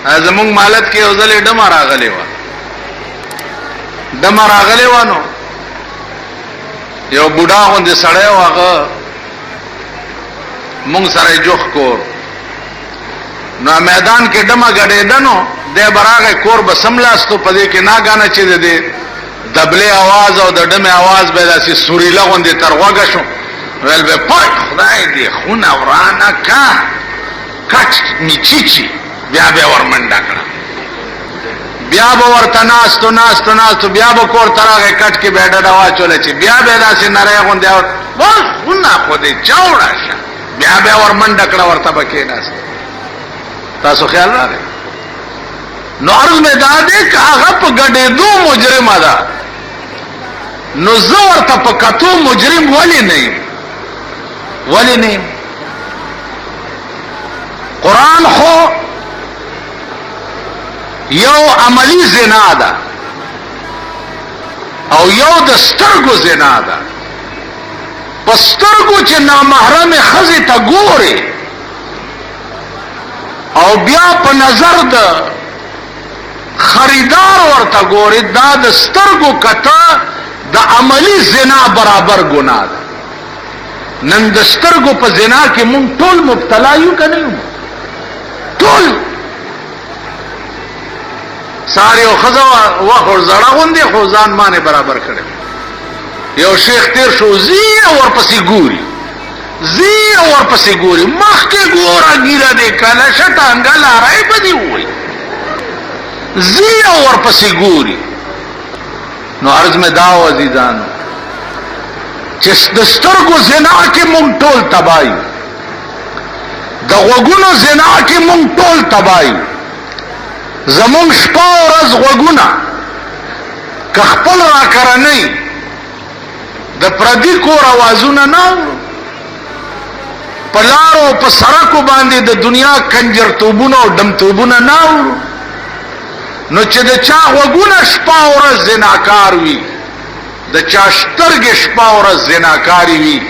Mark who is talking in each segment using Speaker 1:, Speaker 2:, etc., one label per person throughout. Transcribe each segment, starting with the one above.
Speaker 1: زمونږ مالت کې یو ځل ډمه راغلی وه، ډمه راغلی وه نو یو بوډا غوندې سړی و، هغه مونږ سره جوخ کور نو میدان کې ډمه ګډېده نو دی به راغی کور به سملاستو، په دې کې ناګانه چې د دبلې اواز او د ډمې اواز به داسې سوریله غوندې تر غوږه شو، ویل به پټ خدای دې خونه ورانه کا کټ میچیچي، بیا به ورمنډه کړه، بیا به ورته ناستو بیا به کور ته راغی کټ کې به ډډه واچوله چې بیا به داسې نری غوندې بس خونه خو دې چوړه شه، بیا به ورمنډه کړه، ورته به کېناست. تاسو خیال راغی؟ نو عرض میں دا دے کہ هغه په ګډېدو مجرمه ده، نو زه ورته په کتو مجرم ولې نه یم؟ ولې نه یم؟ قرآن خو یو عملی زنا ده او یو د سترګو زنا ده. په سترګو چې نامحرم ښځې ته ګورې او بیا په نظر د خریدار ورته ګوري، دا د سترګو کته د عملی زنا برابر ګناه ده. نن د سترګو په زنا کې مونږ ټول مبتلا یو که نه یو؟ ټول ساری او ښځه وه زړه غوندې خو ځان مانې برابر کړی. یو شیخ تیر شو، زی ورپسې ګوري، زی ورپسې ګوري، مخکې ګوره ګیره دې کلشه ټانګه لاری به دې ووایي، زی ورپسې ګوري. نو عرض میں دا و عزیزانو چې د سترګو زنا کې مونږ ټول تبایو، د غوږونو زنا کې مونږ ټول تبایو. زمونږ شپه ورځ غوږونه که خپل را کرنۍ د پردي کور اوازونه نه اورو، په لارو په سړکو باندې د دنیا کنجرتوبونه او ډمتوبونه نه اورو. نو چې د چا غوږونه شپه ورځ زناکار وي، د چا سترګې شپه ورځ زناکاری وي،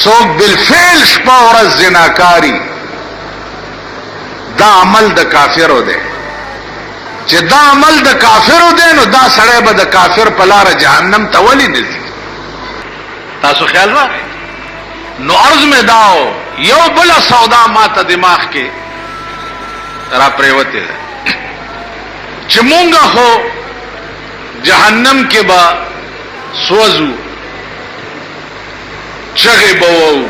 Speaker 1: څوک بالفعل شپه ورځ زناکاری، دا عمل د کافرو دی. چې دا عمل د کافرو دی نو دا سړی به د کافر په لاره جهنم ته ولې نه ځي؟ تاسو خیال راغی؟ نو عرض مې داو یو بله سودا ما ته دماغ کې را پریوتې ده چې مونږه خو جهنم کې به سوځو، چغې به وو،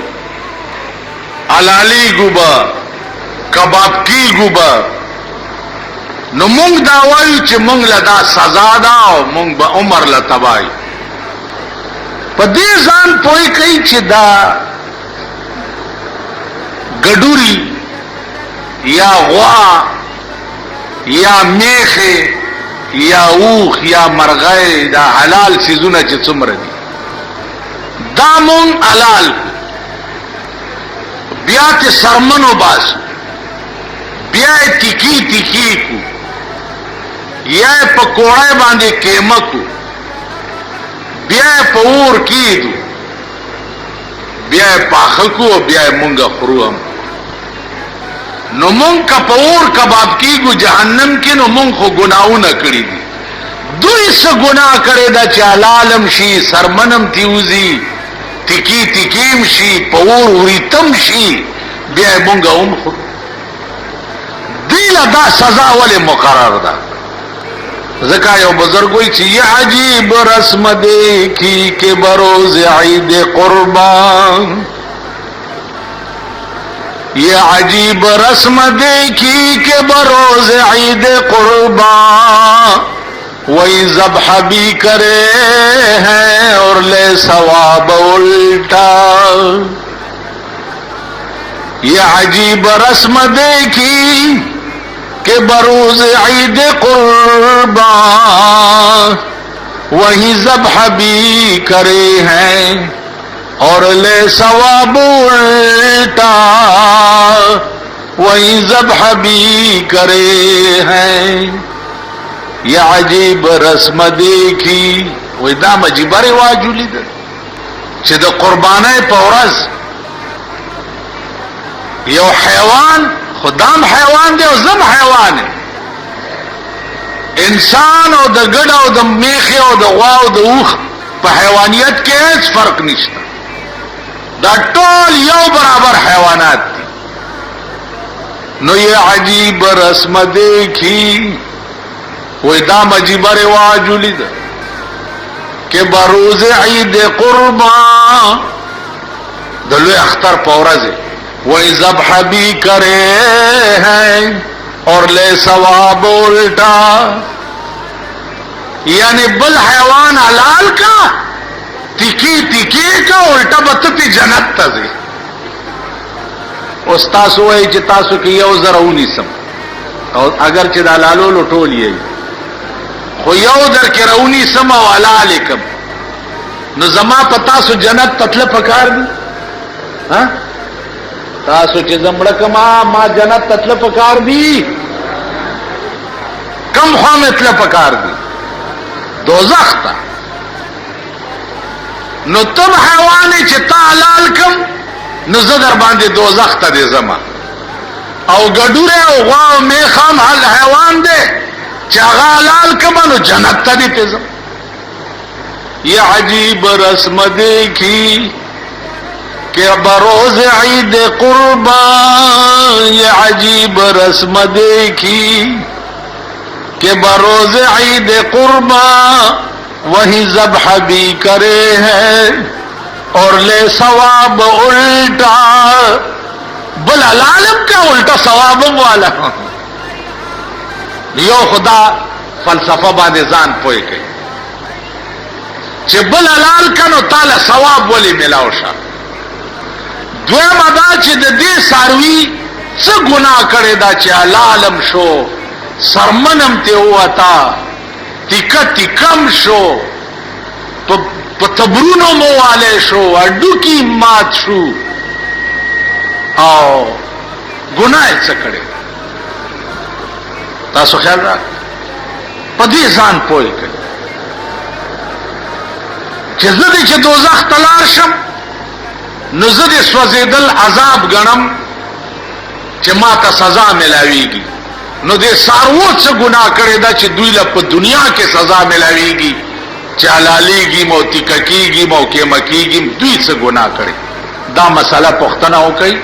Speaker 1: حلالیږو به، کباب کیږو به. نو مونږ دا وایو چې مونږ له دا سزا ده او مونږ به عمر له تبایو. په دې ځان پوه کوي چې دا ګډوري یا غوا یا میخه یا اوخ یا مرغۍ دا حلال سیزونه چې څومره دي دا مونږ حلال بیا ته سرمنو باسو، بیا تیکی کو، یا پکوړای باندې کېمه کو، بیا په اور کېدو، بیا پاخه کو، بیا مونږ خورو هم. نو مونږ که په اور کباب کېږو جهنم کې، نو مونږ خو ګناهونه کړي دي. دوی څه ګناه کړی ده چې حلالم شي، سرمنم تیوزي، تیکیم شي، په اور وریتم شي، بیا مونږ هم خورو. دی له دا سزا ولې مقرر ده؟ ځکه یو بزرگ وایي چې یہ عجیب رسم دیکھی کہ بروز عید قربان، یہ عجیب رسم دیکھی کہ بروز عید قربان، وہی ذبح بھی کرے ہیں اور لے ثواب الٹا. یہ عجیب رسم دیکھی کہ بروز عید قربان، وہی ذبح بھی کرے ہیں اور لے ثواب الٹا، وہی ذبح بھی کرے ہیں. یہ عجیب رسم دیکھی، وی دا عجیب رواج ولید چې د قربانۍ په ورځ یو حیوان خدام حیوان دی او زم حیوان دی. انسان او د ګډ او د میخه او د غوا او د اوخ په حیوانیت کې هیڅ فرق نشته. دا ټول یو برابر حیوانات دي. نو یہ عجیب رسم دیکھی وی دام عجیب رواج لید کہ بروز عید قربان دلوی اختر پورز وی ذبح بھی کرے ہیں اور لے ثواب الٹا. یعنی بل حیوان حلال کا تکی تکی کا الٹا بتتی جنت تا زی. اوس تاسو وایي چې تاسو کې یو زر ونیسم او اگر چې د حلالولو ټول یې خو یو در کې راونیسم او حلالکم نو زما په تاسو جنت تطلب پکار دي. ها تاسو چې زمړه کما ما جنت تطلب پکار دي کم خو مطلب پکار دي دوزخ ته. نو تم حیوان چې تا حلال کم نو زه در باندې دوزخ ته دې زما او ګډوره او غوا او میخام حل حیوان دی چې هغه حلال کما نو جنت ته دې ته زما. یہ عجیب رسم دیکھی کہ بروز عید قربان. یہ عجیب رسم دیکھی کہ بروز عید قربان وہی ذبح بھی کرے ہیں اور لے ثواب الٹا. بل العالم کا الٹا ثوابم والا یو خدا فلسفہ باندې ځان پوي کوي چې بل حلال کنو تعالی ثواب ولی ملاو شه. دویم ادا چې د دې ساروی څه ګناه کړی دا چې حلالم شو سرمنم ته وتا تکم شو په تبرونو مواله شو اډو کی مات شو او ګناه څه کړی. تاسو خیال را په دې ځان پوي کړئ چې زه دې چې دوزخ ته لاړ شم نو زه دې سوځېدل عذاب ګڼم چې ما ته سزا ملاویږي. نو دې سارو څه ګناه کړی دا چې دوی له په دنیا کې سزا ملاویږي چې حلالېږي مو تککېږي مو کېمکېږي دوی څه ګناه کړی. دا مسله پوښتنه وکړئ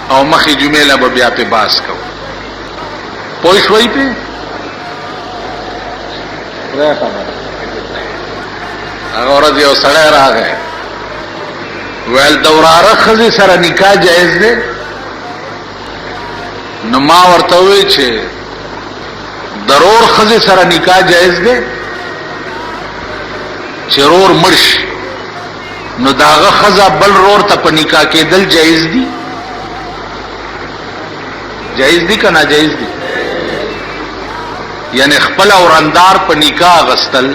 Speaker 1: او مخې جمعې له به بیا پې بحث کوو. پوه شوئ پې هغه ورځ یو سړی راغی ویل د وراره ښځې سره نکاح جایز دی. نو ما ورته وویل چې د رور ښځې سره نکاح جایز دی چې رور مړ شي نو د هغه ښځه بل رور ته په نکاح کېدل جایز دي. جایز دي که ناجایز دي؟ یعنی خپل اورندار په نکاح اغستل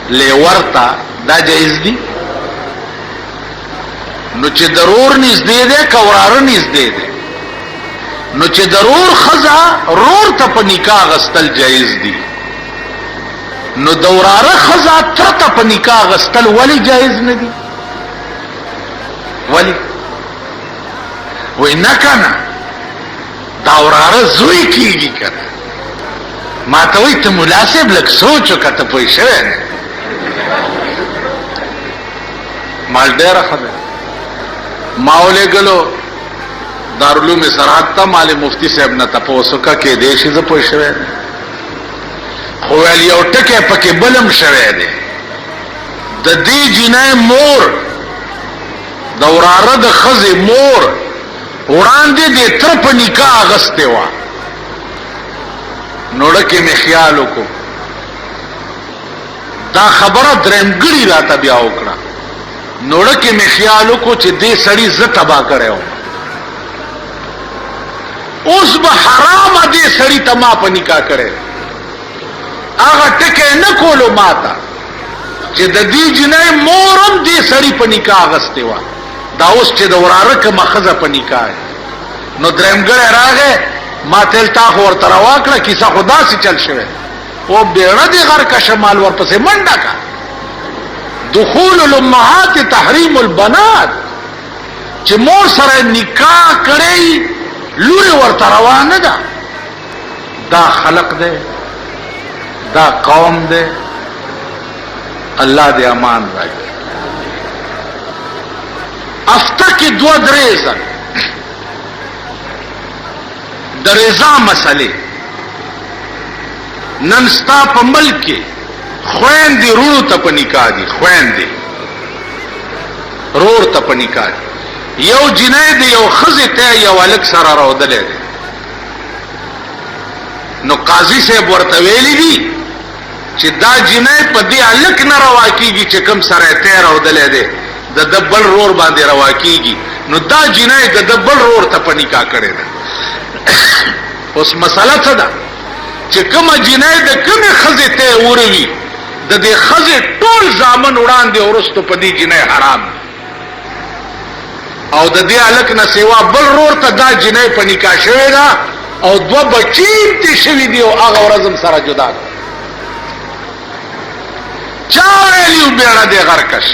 Speaker 1: لیور تا دا جایز دي. نو چې ضرور نږدې ده که وراره نږدې ده نو چې ضرور ښځه رور ته په نکاح اغستل جایز دي نو د وراره ښځه تر ته په نکاح اغستل ولی جایز نه دي؟ ولی؟ وی نه کنه دا وراره زوی کیږي کنه. ما ته وی ته مناسب لږ سوچ وکړه ته پوه شوی نه. مال ډېره ښه ده. ما ولېږلو دارالعلوم سرحد ته مال مفتی صاحب نه تپوس وکړه کېدی شي زه پوه شوی نه. خو ویل یو ټکی پکې بلم شوی دی د دې جینۍ مور د وراره د ښځې مور وړاندې د تره په نکاح اغستې وه. نوړکې مې خیال وکړو دا خبره درېمګړي راته بیا وکړه. نوړکې مې خیال وکړو چې دې سړي زه تباه کړی وم اوس به حرامه دې سړي ته ما په نکاح کړی. هغه ټکی نه کولو ما ته چې د دې جنۍ مور هم دې سړي په نکاح اغستې وه. دا اوس چې د وراره کومه ښځه په نکاح نو درېمګړی راغی ما تل تا خو ورته روا کړه کیسه خو داسې چل شوی او بیړه دې غر که شمال ورپسې منډه کا. دخول الامهات تحریم البنات چې مور سره نکاح کړی لوري ورته روانه ده. دا خلق ده، دا قوم ده. الله دې امان راکړي. افته کې دوه درې ځل د رضا مسئلې نن ستا په ملک کې خويندې رونو ته په نکاح دي، خويندې رور ته په نکاح دي. یو جنۍ دی یو ښځې ته یو هلک سره راودلی دی، نو قاضي صاحب ورته ویلي دي چې دا جنۍ په دې هلک نه روا کېږي چې کوم سره یې ته راودلی دی، د ده بل رور باندې روا کېږي. نو دا جنۍ د ده بل رور ته په نکاح کړې ده. اوس مسله څه ده چې کومه جنۍ د کومې ښځې ته وروي، د دې ښځې ټول زامن وړاندې وروستو په دې جنۍ حرام دي، او د دې هلک نه سوا بل رور ته دا جنۍ په نکاح شوې ده او دوه بچي تې شوي دي او هغه ورځ هم سره جدا ده. چا ویلیو بیړه دې غرکش؟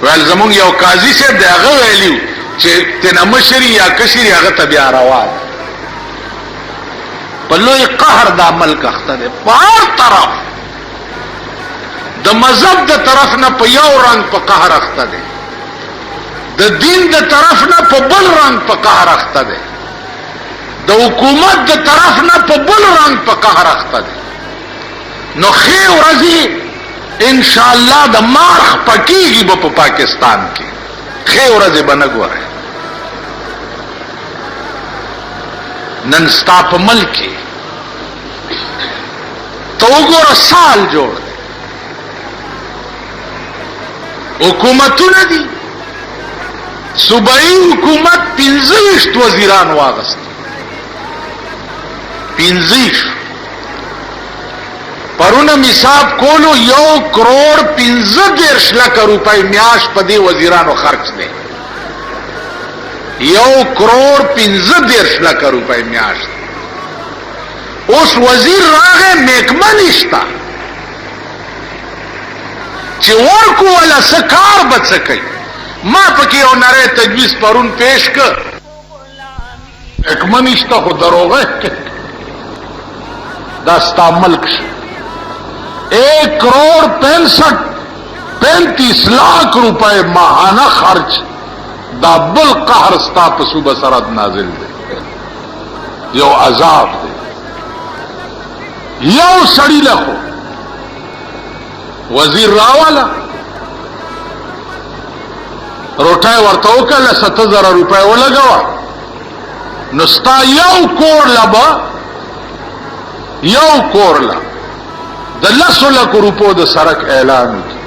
Speaker 1: ویل زمونږ یو قاضي صاحب دی، هغه ویلیو چې تېنه مشري یا کشري هغه ته بیا روا ده. په لوی قهر دا ملک اخته دی، په هر طرف د مذهب د طرف نه په یو رنګ په قهر اخته دی، د دین د طرف نه په بل رنګ په قهر اخته دی، د حکومت د طرف نه په بل رنګ په قهر اخته دی. نو ښې ورځې انشاءالله د مارخ پکېږي به په پاکستان کې، ښې ورځې به نه ګورئ. نن ستا په ملک کې ته وګوره سال جوړ دی، حکومتونه دي. صوبایي حکومت 25 وزیران واغست، 25. پرونه حساب کولو 1,15,00,000 روپۍ میاش په دې وزیرانو خرچ دی، 1,15,00,000 روپۍ میاش. اوس وزیر راغی محکمه نشته چې ورکو ولا څه کار به څه کوي. ما پکې یو نری تجویز پرون پیش کړ، محکمه نشته خو دروغه دا ستا ملک شو. 1,35,00,000 روپے ماہانہ خرچ دا بل قہر ستا په صوبه سرحد نازل دی، یو عذاب دی. یو سړی لخو وزیر راواله روټای ورته وکړه 7,000 روپے ولګوا، نو ستا یو کور لبا یو کور لا د 10,00,000 روپو د سرک اعلان کی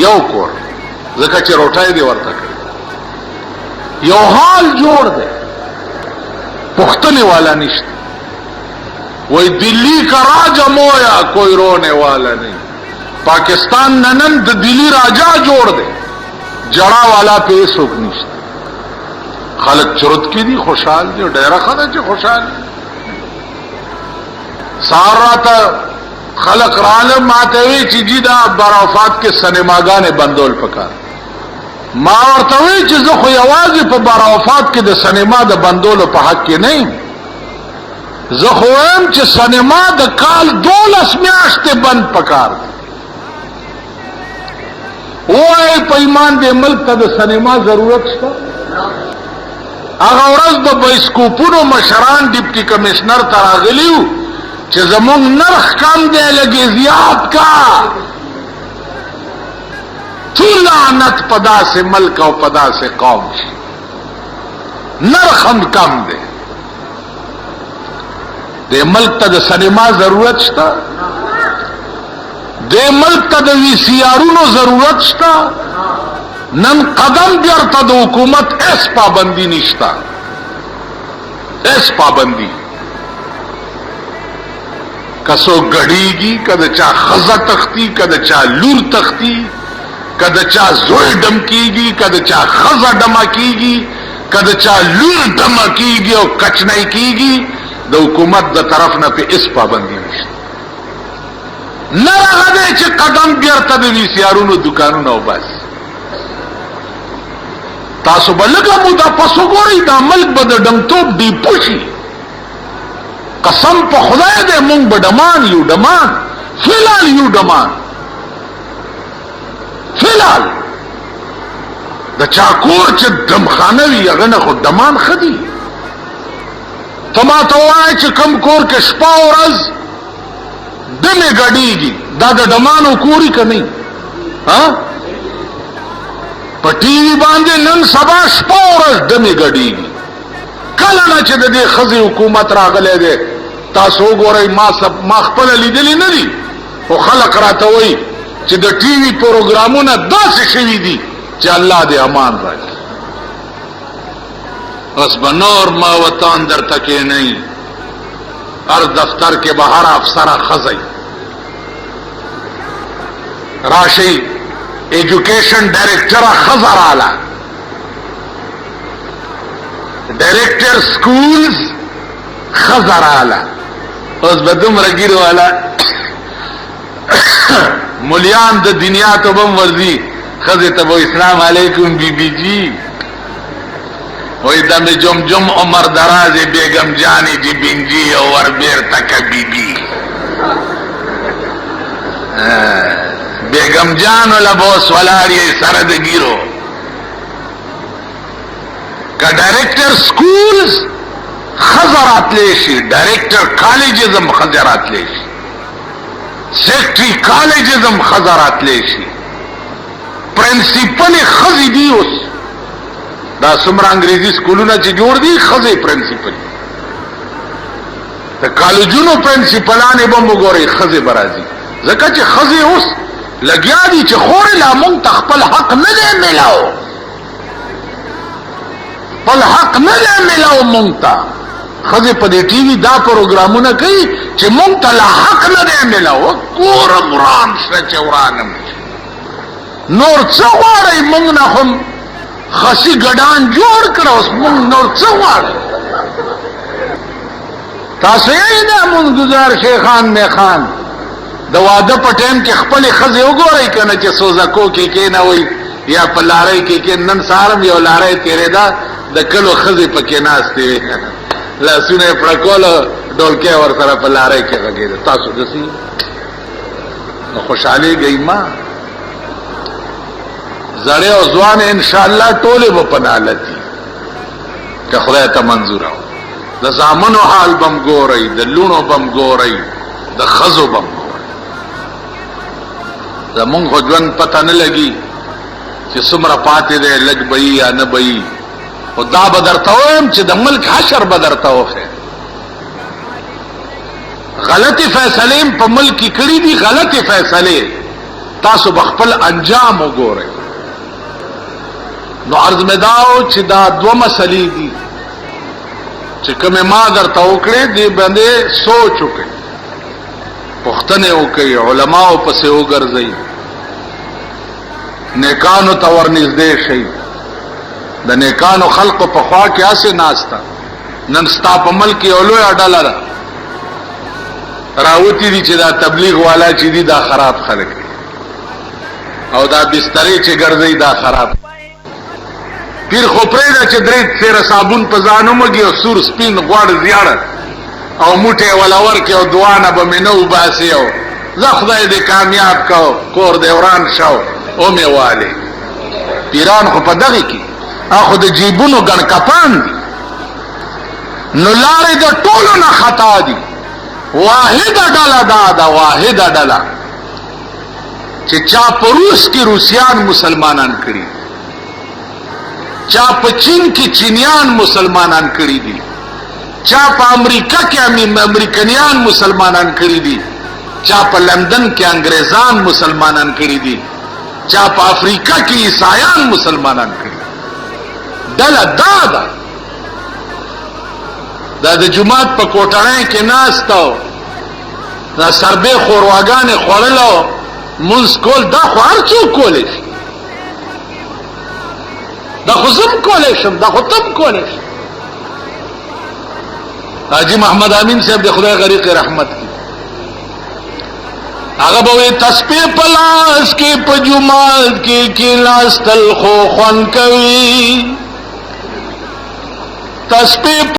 Speaker 1: یو کور، ځکه چې روټای دی ورته کړی. یو حال جوړ دی، پختنے والا نشته. وہی دلی کا راجا مویا کوئی رونے والا نہیں. پاکستان ننن د دلی راجا جوړ دی، جڑا والا پیس ہوک نشته. خلق چرت کی دی خوشحال دی، ډیره خدا چې خوشحال دی. سارا خلق رالم ماته وی چې جی دا برافات کې سینماګانې بندول پکار. ما ورته وی چې زه خو یوازې په برافات کې د سینما د بندولو په حق کې نه یم، زه خو وایم چې سینما د کال 12 میاشتې بند پکار دی. وای په ایمان دې ملک ته د سینما ضرورت شته؟ هغه ورځ د بایسکوپونو مشران ډیپټي کمشنر ته راغلیو چې زمونږ نرخ کم دی لګي زیات کا. تو لعنت پدا سے ملک او پدا سے قوم شي، نرخ هم کم دی. دې ملک ته د سینما ضرورت شته؟ دې ملک ته د وی سی آرونو ضرورت شته؟ نن قدم بیرته د حکومت اس پابندی نشته، اس پابندی کسو گڑیگی، کده چا خزا تختی، کده چا لور تختی، کده چا زوی ڈم کیگی، کده چا خزا ڈما کیگی، کده چا لور ڈما کیگی او کچنائی کیگی. د حکومت د طرف نه په اس پابندی نشته. نه راغلی چې قدم بیرته د وی سی آرونو دکانونه او بس تاسو بلګه مو دا پسو ګورئ دا ملک به د ډنګتوب ډیپو شي. قسم په خدای دې مونږ به ډمان یو ډمان فلال یو ډمان فلال د چاکور چې دمخانه وي هغه نه خو ډمان ښه دي. ته ما ته ووایه چې کوم کور کې شپه ورځ دمې ګډېږي دا د ډمانو کوري که نه په ټي وي باندې نن سبا شپه ورځ دمې ګډېږي. کله نه چې د دې ښځې حکومت راغلی دی تاسو وګورئ ما خپله لیدلي نه دي خو خلق راته وایي چې د ټي وي پروګرامونه داسې شوي دي چې الله دې امان راکړي. بس به نور ما وطن درته کېنئ هر دفتر کې به هر افسره ښځئ راشئ ایجوکیشن ډایرکټره ښځه راله ډایرکټر سکولز ښځه راله. اوس به دومره ګیر والا ملیان د دنیا ته به هم ورځي ښځې ته به اسلام علیکم بی بی جی وی دم جمجم عمر دراز بیگم جانی جی بنجی اور بیر تک بی بی بیگم جان لبوس ولاری سرد گیرو کا ڈائریکٹر سکولز خزرات لیشی ڈائریکٹر کالجزم خزرات لیشی سیکٹری کالجزم خزرات لیشی پرنسپل خزی دی اس دا سمرا انگریزی سکولونه چې جوړ دي خزې پرنسپل د کالجونو پرنسپلانې به مو ګورئ خزې به راځي ځکه چې خزې اوس لګیا دي چې خورې لا مونږ ته خپل حق نه دی میلاو خپل حق نه دی میلاو مونږ ته خزې په دې ټي وي دا پروګرامونه کوي چې مونږ ته لا حق نه دی میلاو کوره وران شته چې ورانم نور څه غواړئ مونږ نه هم خاصی گډان جوړ کړه اوس مونږ نور څه غواړو تاسو یې نه مونږ گزار شیخان میخان د واده په ټیم کې خپل خزې وګورئ کنه چې سوزکو کې کې نه وي یا په لارۍ کې کې نن سارم یو لارۍ تېرېده د کلو خزې پکې ناستې وي لاسونه یې پړکول ډولکی ورسره په لارۍ کې غږېده تاسو داسې نو خوشحالېږئ ما زړې او ځوان انشاءالله ټولې به په نالتي که خدای ته منظور او د زامنو حال بم ګورئ د لونو بم ګورئ د ښځو بم ګورئ زمونږ خو ژوند پته نه لګي چې څومره پاتې دی لږ به یي یا نه به یي خو دا به درته ووایم چې د ملک حشر به درته وښیم غلطې فیصلې هم په ملک کې کړي دي غلطې فیصلې تاسو به خپل انجام وګورئ نو عرض میں داو چې دا دو مسئلې دي چې کومه ما درته وکړې دې باندې سوچ وکړئ پوښتنه وکړئ علماو پسې وګرځئ نیکانو ته ورنږدې شئ د نیکانو خلقو په خوا کې اسې ناسته نن ستا په ملک یو لویه ډله ده راوتي دي چې دا تبلیغ والا چې دي دا خراب خلک دي او دا بسترې چې ګرځئ دا خراب پیر خو پرېږده چې درې سیره صابون په ځان ومږي او سور سپین غوړ زیاړه او موټی وله ورکړي او دعا نه به مې نه وباسي او زه خدای دې کامیاب کو کور دې وران شو ومې والې پیران خو په دغې کې خو د جیبونو ګڼ کپان دي نو لارې د ټولو نه خطا دي واحده ډله دا ده واحده ډله چې چا په روس کې روسیان مسلمانان کړي چا په چین کې چینیان مسلمانان کړي دي چا په امریکا کې امریکنیان مسلمانان کړي دي چا په لندن کې انګریزان مسلمانان کړي دي چا په افریقا کې عیسایان مسلمانان کړي ډله دا ده دا د جماعت په کوټړۍ کې ناستو دا سربې خورواګانې خوړلو مونځ کول دا خو هر څوک کولی شي دا خو زم کولی شم دا خو تم کولی شم حاجی محمد امین صاحب د خدای غریق رحمت کی هغه به تسبیح پلاس کې په جمعات کې کېناستل خو خوند کوي تسبیح